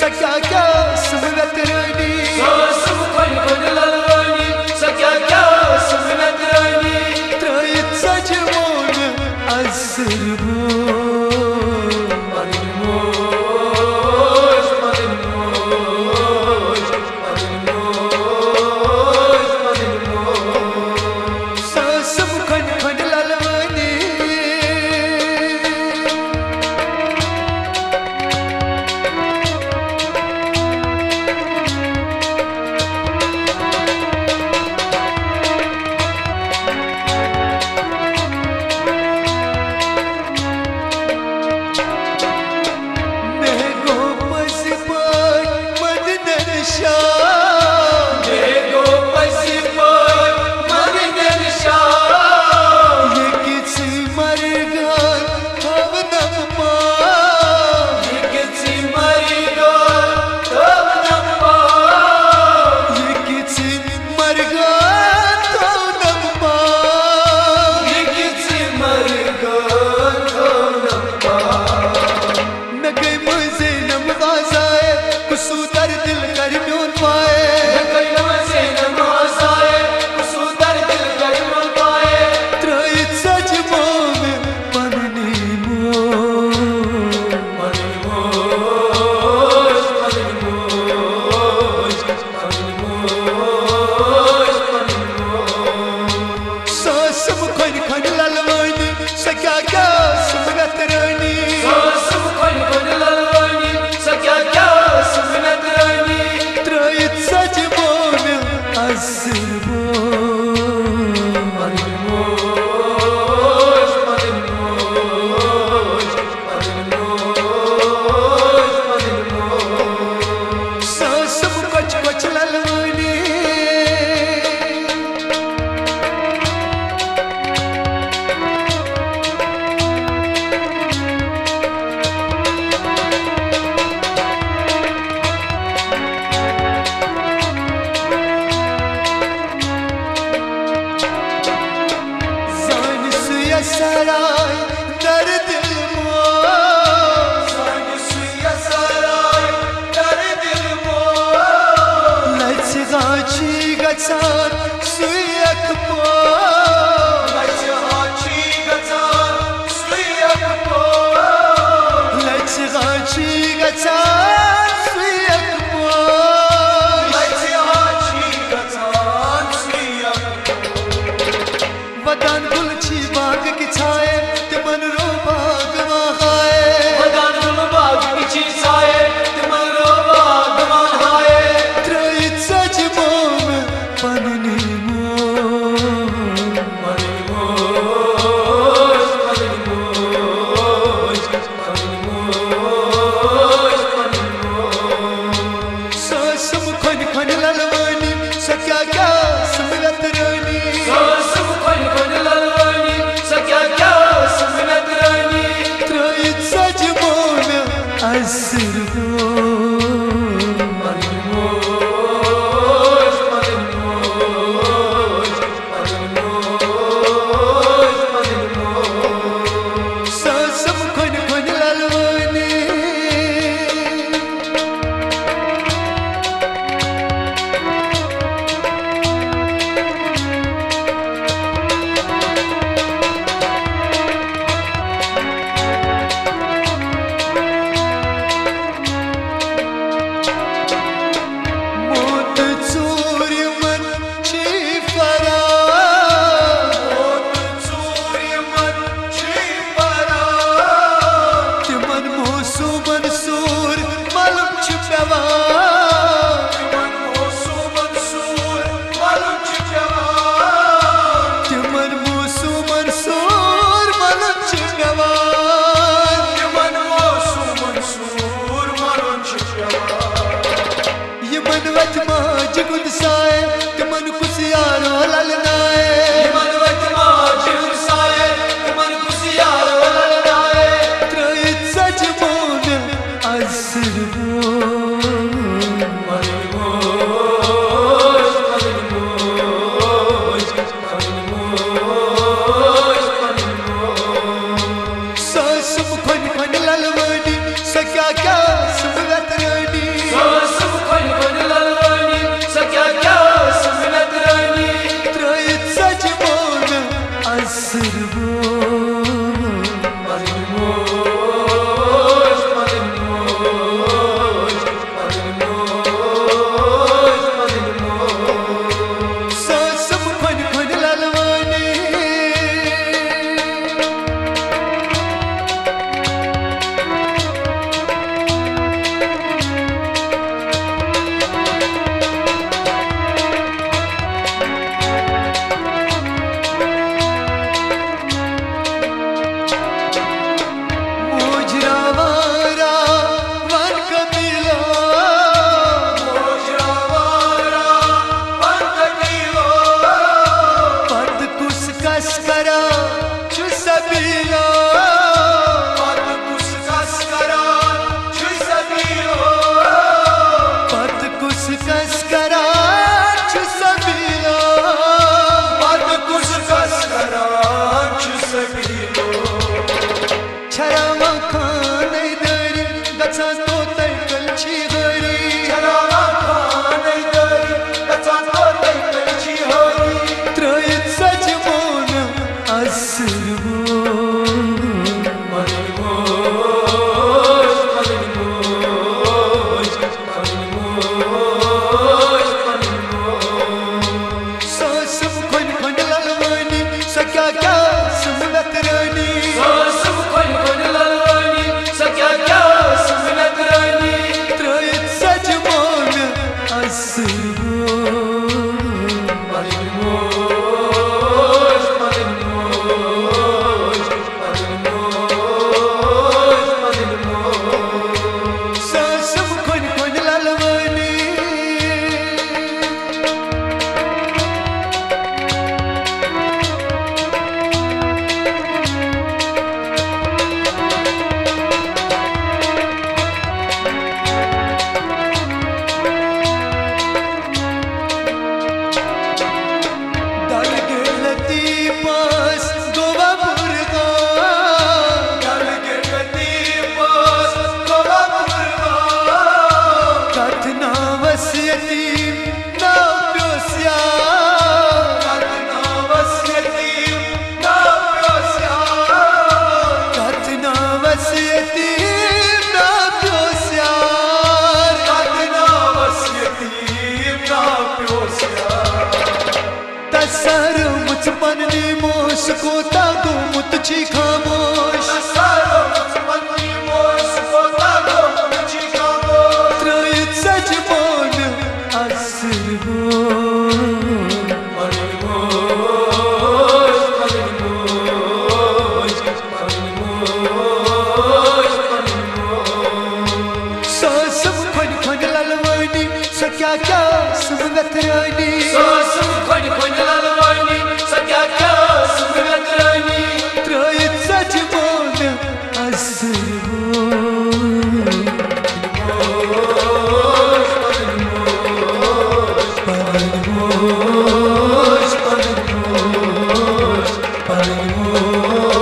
सख्या क्या सुमरत रानी सासम खन खन ललवानी सख्या क्या सुमरत रानी त्रयत सजमोन असरबो सराय दर दिल मो सराय दर दिल मो लच गाची गचान सुयक पो लच गाची गचान सुयक पो लच गाची गचान सुयक पो लच गाची गचान सुयक वदन गुलची बाग की छाए तिमन रो बाग वहाए वदन गुल बाग की छाए तिमन रो बाग वहाए त्रयत सजमोन पननी सासम खन खन ललवानी सख्या क्या सुमरत रानी सासम खन खन ललवानी सख्या क्या सुमरत रानी त्रयत सजमोन असरबो सासम खन खन ललवानी क्या क्या सुमरत रानी Çarama kanay deri Gaçan totay kalçi gari Çarama kanay deri Gaçan totay kalçi gari Trayet saçmona asırbu Sasım kon kon lalvani Sakya kya sumlat rani Sasım kon kon lalvani Sakya kya sumlat rani Trayet saçmona asırbu Sasım kon kon lalvani Dal gelati pas Goa burga Dal gelati pas Goa burga Katna vasiyatim na pyosya Katna vasiyatim na pyosya Katna vasiyatim na pyosya Katna vasiyatim na pyosya Tasar muchpanni mosh ko tagu mutchi khamosh Tasaro muchpanni mosh ko tagu mutchi khamosh Trayet sajmon asirbo Sasım kon kon lalvani Sakya kya sumlat rani Sasım kon kon lalvani Sakya kya sumlat rani Trayet sajmon asirbo Parmosh